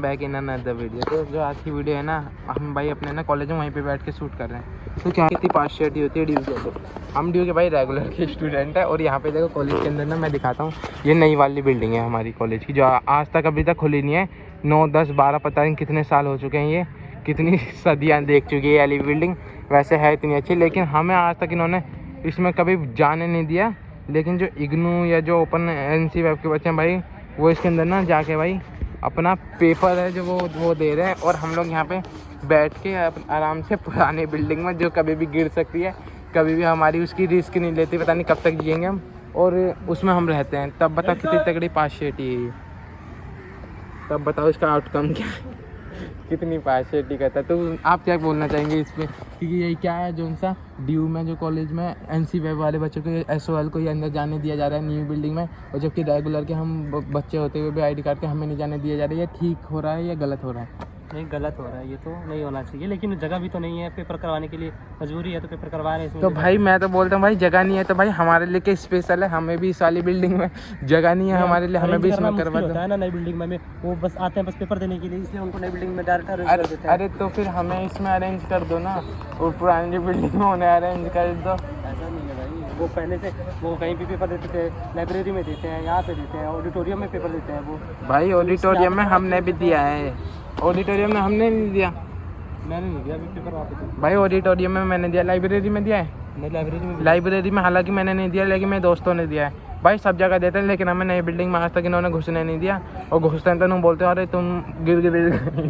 Back in another video. तो जो आज की वीडियो है ना, हम भाई अपने ना कॉलेज में वहीं पे बैठ के शूट कर रहे हैं। तो क्या कितनी पार्शियलिटी होती है ड्यू के, हम ड्यू के भाई रेगुलर के स्टूडेंट है। और यहाँ पे देखो कॉलेज के अंदर ना मैं दिखाता हूँ, ये नई वाली बिल्डिंग है हमारी कॉलेज की, जो आज तक अभी तक खुली नहीं है। 9, 10, 12 पता नहीं कितने साल हो चुके हैं, ये कितनी सदियाँ देख चुकी है ये वाली बिल्डिंग। वैसे है इतनी अच्छी, लेकिन हमें आज तक इन्होंने इसमें कभी जाने नहीं दिया। लेकिन जो इग्नू या जो ओपन NC वेब के बच्चे हैं भाई, वो इसके अंदर ना जाके भाई अपना पेपर है जो वो दे रहे हैं। और हम लोग यहाँ पे बैठ के आराम से पुरानी बिल्डिंग में, जो कभी भी गिर सकती है, कभी भी हमारी उसकी रिस्क नहीं लेती, पता नहीं कब तक जिएंगे हम, और उसमें हम रहते हैं। तब बताओ कितनी तगड़ी पार्शियलिटी है ये, तब बताओ इसका आउटकम क्या है, कितनी पार्शियलिटी करता है। तो आप क्या बोलना चाहेंगे इस पर, क्योंकि यही क्या है जो सा ड्यू में जो कॉलेज में NC वेब वाले बच्चों को SOL को ही अंदर जाने दिया जा रहा है न्यू बिल्डिंग में, और जबकि रेगुलर के हम बच्चे होते हुए भी ID कार्ड के हमें नहीं जाने दिया जा रहा है। ये ठीक हो रहा है या गलत हो रहा है? नहीं, गलत हो रहा है, ये तो नहीं होना चाहिए। लेकिन जगह भी तो नहीं है पेपर करवाने के लिए, मजबूरी है तो पेपर करवा रहे हैं। तो भाई मैं तो बोलता हूँ भाई जगह नहीं है तो भाई हमारे लिए क्या स्पेशल है, हमें भी इस वाली बिल्डिंग में जगह नहीं है हमारे लिए, हमें भी इसमें करवा दो। है ना नई बिल्डिंग में वो बस आते हैं बस पेपर देने के लिए, इसलिए उनको नई बिल्डिंग में डायरेक्ट अरेंज कर देते हैं। अरे तो फिर हमें इसमें अरेंज कर दो ना, और पुरानी बिल्डिंग में उन्हें अरेंज कर दो। ऐसा नहीं है भाई, वो पहले से वो कहीं भी पेपर देते थे, लाइब्रेरी में देते हैं, यहाँ पे देते हैं, ऑडिटोरियम में पेपर देते हैं वो। भाई ऑडिटोरियम में हमने भी दिया है, ऑडिटोरियम में हमने नहीं दिया, मैंने नहीं दिया पेपर वहाँ पे तो। भाई ऑडिटोरियम में मैंने दिया, लाइब्रेरी में दिया है? नहीं, लाइब्रेरी में हालांकि मैंने नहीं दिया, लेकिन मेरे दोस्तों ने दिया है। भाई सब जगह देते हैं, लेकिन हमें नई बिल्डिंग में आज तक इन्होंने घुसने नहीं दिया। और घुसते हैं तो तुम बोलते हो अरे तुम गिर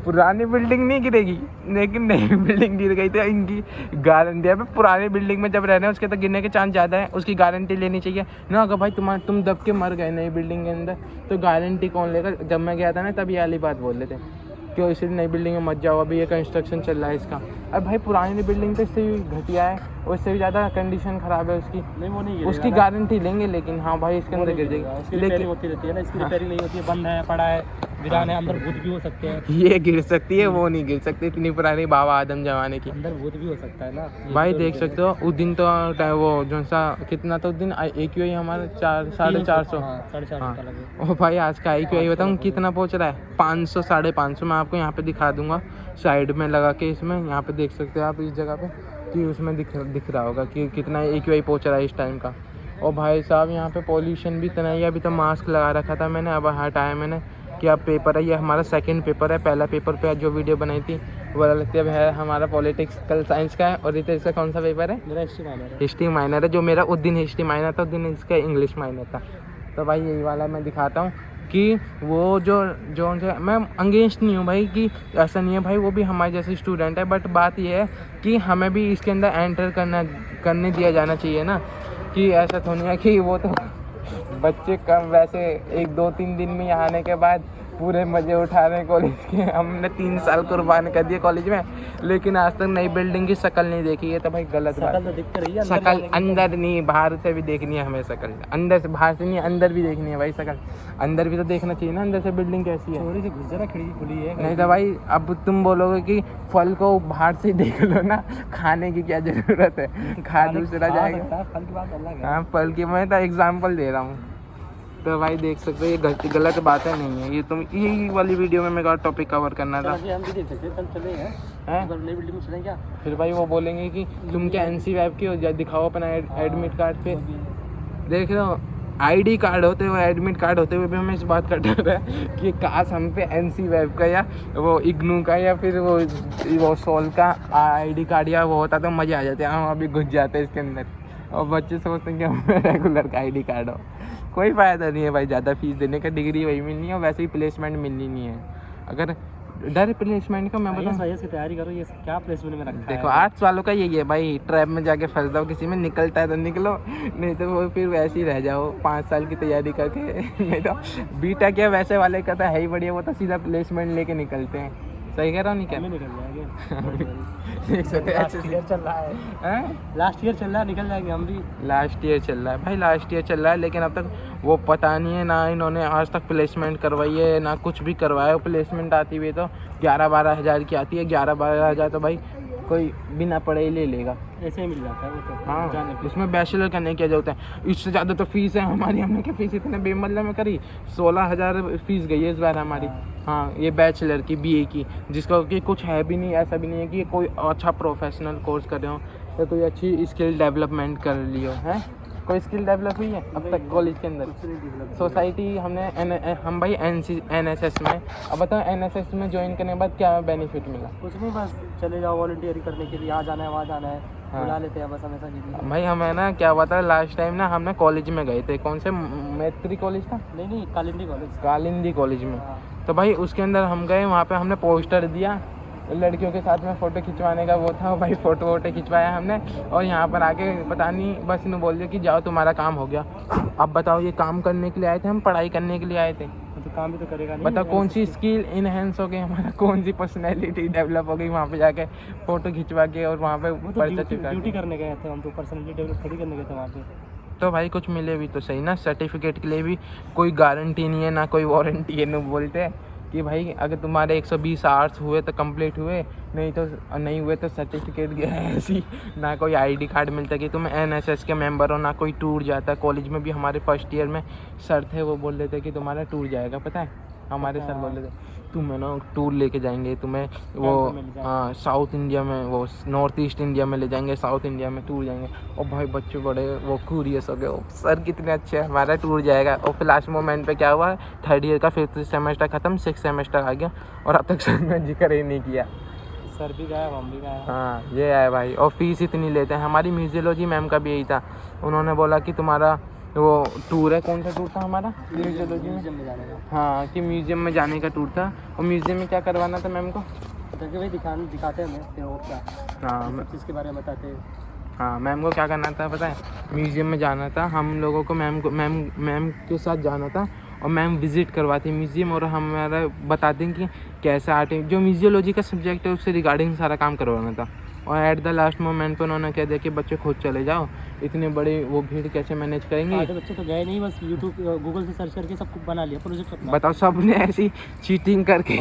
पुरानी बिल्डिंग नहीं गिरेगी, लेकिन नई बिल्डिंग गिर गई तो इनकी गारंटी है। पुरानी बिल्डिंग में जब रह रहे हैं उसके तो गिरने के चांस ज़्यादा है, उसकी गारंटी लेनी चाहिए ना। अगर भाई तुम दब के मर गए नई बिल्डिंग के अंदर, तो गारंटी कौन लेगा? जब मैं गया था ना तब ये वाली बात बोल रहे थे क्यों इसलिए नई बिल्डिंग में मत जाओ, अभी ये कंस्ट्रक्शन चल रहा है इसका। अब भाई पुरानी बिल्डिंग तो इससे भी घटिया है, और इससे भी ज़्यादा कंडीशन ख़राब है उसकी। नहीं, वो नहीं उसकी गारंटी लेंगे, लेकिन हाँ भाई इसके अंदर गिर जाएगी, लेकिन होती रहती है ना, इसकी रिपेयरिंग नहीं होती है, बंद है, पड़ा है, वीरान है, अंदर भूत भी हो सकते हैं। ये गिर सकती है, वो नहीं गिर सकती, इतनी पुरानी बाबा आदम जमाने की। अंदर भूत भी हो सकता है ना भाई देख सकते हो उस दिन तो वो जो सा कितना तो उस दिन AQI हमारा 400-450। हाँ, 450 ओ भाई आज का AQI बताऊँ कितना पहुँच रहा है? 500, 550। मैं आपको यहाँ पे दिखा दूंगा साइड में लगा के, इसमें यहाँ पे देख सकते हो आप इस जगह पे, कि उसमें दिख रहा होगा कि कितना AQI पहुँच रहा है इस टाइम का। और भाई साहब यहाँ पे पॉल्यूशन भी इतना ही, अभी तो मास्क लगा रखा था मैंने, अब हटाया मैंने कि अब पेपर है, ये हमारा सेकंड पेपर है। पहला पेपर पे जो वीडियो बनाई थी वो लगती है हमारा पॉलिटिकल साइंस का है। और रितेश का कौन सा पेपर है? मेरा हिस्ट्री माइनर है। हिस्ट्री माइनर है, जो मेरा उस दिन हिस्ट्री माइनर था, उस दिन इसका इंग्लिश माइनर था। तो भाई यही वाला मैं दिखाता हूँ कि वो जो मैं अगेंस्ट नहीं हूँ भाई, कि ऐसा नहीं है भाई, वो भी हमारे जैसे स्टूडेंट है। बट बात ये है कि हमें भी इसके अंदर एंटर करने दिया जाना चाहिए ना, कि ऐसा तो नहीं है कि वो तो बच्चे कम, वैसे 1-2-3 दिन में यहाँ आने के बाद पूरे मज़े उठा रहे हैं कॉलेज के। हमने 3 साल कुर्बान कर दिए कॉलेज में, लेकिन आज तक नई बिल्डिंग की शक्ल नहीं देखी है। तो भाई गलत बात है। शक्ल अंदर नहीं, बाहर से भी देखनी है हमें शक्ल, अंदर से, बाहर से नहीं अंदर भी देखनी है भाई शक्ल। अंदर भी तो देखना चाहिए ना, अंदर से बिल्डिंग कैसी है। चोरी से घुस जाना, खिड़की खुली है। नहीं तो भाई अब तुम बोलोगे कि फल को बाहर से देख लो ना, खाने की क्या ज़रूरत है, खा दूसरा जाएगा। फल की बात अलग है। हाँ, फल की मैं तो एग्जाम्पल दे रहा हूँ। तो भाई देख सकते हो ये गलत बातें नहीं है। ये तुम यही वाली वीडियो में मेरा टॉपिक कवर करना था। हम भी देख सकते हैं, चले हैं नई बिल्डिंग में, चलें क्या? फिर भाई वो बोलेंगे कि तुम क्या NC वेब की हो, दिखाओ अपना एडमिट कार्ड पे। देख लो ID कार्ड होते हुए, एडमिट कार्ड होते हुए भी हमें इस बात का डर है कि काश हम पे NC वेब का या वो इग्नू का या फिर वो सोल का ID कार्ड या वो होता तो मज़े आ जाते। हम अभी घुस जाते इसके अंदर, और बच्चे सोचते हैं कि हमें रेगुलर का ID कार्ड हो। कोई फ़ायदा नहीं है भाई ज़्यादा फीस देने का, डिग्री वही मिलनी है, और वैसे ही प्लेसमेंट मिलनी नहीं है। अगर डर प्लेसमेंट का मैं बताऊँ, की तैयारी करो, ये क्या प्लेसमेंट में रखा है। देखो आर्ट्स वालों का यही है भाई, ट्रैप में जाके फंस जाओ, किसी में निकलता है तो निकलो, नहीं तो वो फिर वैसे ही रह जाओ 5 साल की तैयारी करके। नहीं तो बीटेक या वैसे वाले का तो है ही बढ़िया, वो तो सीधा प्लेसमेंट लेके निकलते हैं। सही कह रहा हूँ नहीं? क्या निकल जाएंगे? लास्ट ईयर चल रहा है, निकल जाएंगे हम भी। लास्ट ईयर चल रहा है भाई, लास्ट ईयर चल रहा है, लेकिन अब तक वो पता नहीं है ना, इन्होंने आज तक प्लेसमेंट करवाई है ना कुछ भी करवाया। प्लेसमेंट आती हुई तो 11-12 हज़ार की आती है। 11-12 हज़ार तो भाई कोई बिना पढ़े ही ले लेगा। ऐसे ही मिल जाता है वो तो हाँ, जाने पे। उसमें बैचलर करने की जरूरत है। इससे ज़्यादा तो फीस है हमारी, हमने क्या फीस इतने बेमतलब में करी, 16,000 फीस गई है इस बार हमारी। हाँ, ये बैचलर की बीए की, जिसका कि कुछ है भी नहीं, ऐसा भी नहीं है कि कोई अच्छा प्रोफेशनल कोर्स कर रहे हो या कोई अच्छी स्किल डेवलपमेंट कर ली हो, है कोई स्किल डेवलप हुई है अब तक कॉलेज के अंदर? कुछ नहीं develop सोसाइटी हमने हम भाई NSS में, अब बताओ NSS में ज्वाइन करने के बाद क्या बेनिफिट मिला? कुछ नहीं, बस चले जाओ वॉलंटियरिंग करने के लिए, यहाँ जाना है वहाँ जाना है, हाँ। बुला लेते हैं बस हमेशा के लिए। भाई हमें ना क्या हुआ था लास्ट टाइम ना, हमने कॉलेज में गए थे, कौन से मैत्री कॉलेज था, नहीं कालिंदी कॉलेज। कालिंदी कॉलेज में। हाँ। तो भाई उसके अंदर हम गए, वहाँ पे हमने पोस्टर दिया, लड़कियों के साथ में फ़ोटो खिंचवाने का वो था भाई, फ़ोटो वोटो खिंचवाया हमने, और यहाँ पर आके पता नहीं बस इन्हें बोल दिया कि जाओ तुम्हारा काम हो गया। अब बताओ, ये काम करने के लिए आए थे, हम पढ़ाई करने के लिए आए थे? तो काम भी तो करेगा नहीं। बताओ कौन सी स्किल इनहेंस हो गई हमारा, कौन सी पर्सनैलिटी डेवलप हो गई वहाँ पे जाके फ़ोटो खिंचवा के और वहाँ पे वो तो पर्चा चिपका के? ड्यूटी करने गए थे हम, तो पर्सनैलिटी डेवलप थोड़ी करने गए थे वहाँ पे। तो भाई कुछ मिले भी तो सही ना, सर्टिफिकेट के लिए भी कोई गारंटी नहीं है ना कोई वारंटी है। न बोलते हैं कि भाई अगर तुम्हारे 120 आवर्स हुए तो कंप्लीट हुए, नहीं हुए तो सर्टिफिकेट ऐसी ना कोई आईडी कार्ड मिलता कि तुम NSS के मेंबर हो, ना कोई टूर जाता। कॉलेज में भी हमारे फर्स्ट ईयर में सर थे, वो बोल रहे थे कि तुम्हारा टूर जाएगा, पता है हमारे सर बोल रहे थे तुम्हें ना टूर लेके जाएंगे, तुम्हें वो हाँ साउथ इंडिया में, वो नॉर्थ ईस्ट इंडिया में ले जाएंगे, साउथ इंडिया में टूर जाएंगे। और भाई बच्चे बड़े वो क्यूरियस हो गए, ओ सर कितने अच्छे हैं, हमारा टूर जाएगा। और फिर लास्ट मोमेंट पे क्या हुआ, थर्ड ईयर का 5th सेमेस्टर ख़त्म, 6th सेमेस्टर आ गया और अब तक सर ने जिक्र ही नहीं किया। सर भी गया, हम भी गए। हाँ ये है भाई, और फीस इतनी लेते हैं। हमारी म्यूजियोलॉजी मैम का भी यही था, उन्होंने बोला कि तुम्हारा वो टूर है, कौन सा टूर था हमारा म्यूजियोलॉजी में? म्यूजियम में जाने का। हाँ कि म्यूजियम में जाने का टूर था, और म्यूजियम में क्या करवाना था मैम को? ताकि भाई दिखाते हैं हमें फिर और क्या, हाँ सब चीज़ के बारे में बताते हैं। हाँ मैम को क्या करना था पता है, म्यूजियम में जाना था हम लोगों को, मैम के साथ जाना था, और मैम विज़िट करवाती म्यूज़ियम और हमारा बताते हैं कि कैसा आर्ट, जो म्यूजियोलॉजी का सब्जेक्ट है उससे रिगार्डिंग सारा काम करवाना था। और एट द लास्ट मोमेंट पे उन्होंने कह दिया कि बच्चे खुद चले जाओ, इतने बड़े वो भीड़ कैसे मैनेज करेंगे। आधे बच्चे तो गए नहीं, बस यूट्यूब गूगल से सर्च करके सब कुछ बना लिया प्रोजेक्ट अपना। बताओ, सब ने ऐसी चीटिंग करके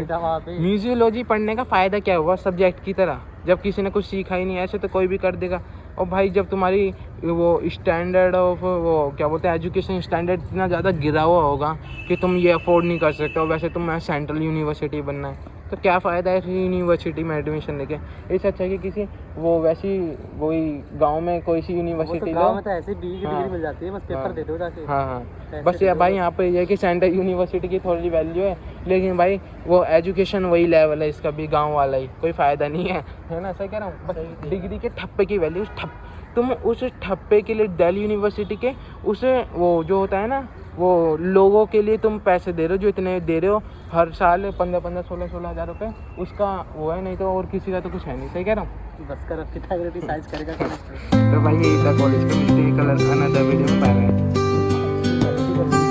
वहाँ पे म्यूजियोलॉजी पढ़ने का फ़ायदा क्या हुआ सब्जेक्ट की तरह, जब किसी ने कुछ सीखा ही नहीं, ऐसे तो कोई भी कर देगा। और भाई जब तुम्हारी वो स्टैंडर्ड ऑफ वो क्या बोलते हैं एजुकेशन स्टैंडर्ड इतना ज़्यादा गिरा हुआ होगा कि तुम ये अफोर्ड नहीं कर सकते हो, वैसे तुम्हें सेंट्रल यूनिवर्सिटी बनना है, तो क्या फ़ायदा है यूनिवर्सिटी में एडमिशन लेके? इससे अच्छा है कि किसी वो वैसी वही गांव में कोई सी यूनिवर्सिटी लो। गाँव में तो ऐसे BE की हाँ। डिग्री मिल जाती है, बस पेपर हाँ। दे दो जाके। हाँ बस ये भाई यहाँ पे ये है कि सेंट्रल यूनिवर्सिटी की थोड़ी वैल्यू है, लेकिन भाई वो एजुकेशन वही लेवल है इसका भी, गांव वाला ही, कोई फ़ायदा नहीं है ना? सही कह रहा हूँ? बस डिग्री के ठप्पे की वैल्यू, तुम उस ठप्पे के लिए दिल्ली यूनिवर्सिटी के उस वो जो होता है ना, वो लोगों के लिए तुम पैसे दे रहे हो, जो इतने दे रहे हो हर साल 15-15, 16-16 हज़ार रुपये, उसका वो है, नहीं तो और किसी का तो कुछ है नहीं। सही कह रहा हूँ? बस कर, कितना साइंस करेगा कॉलेज। तो भाई यही था कॉलेज का मिस्ट्री कलर, अनदर वीडियो में बाय बाय।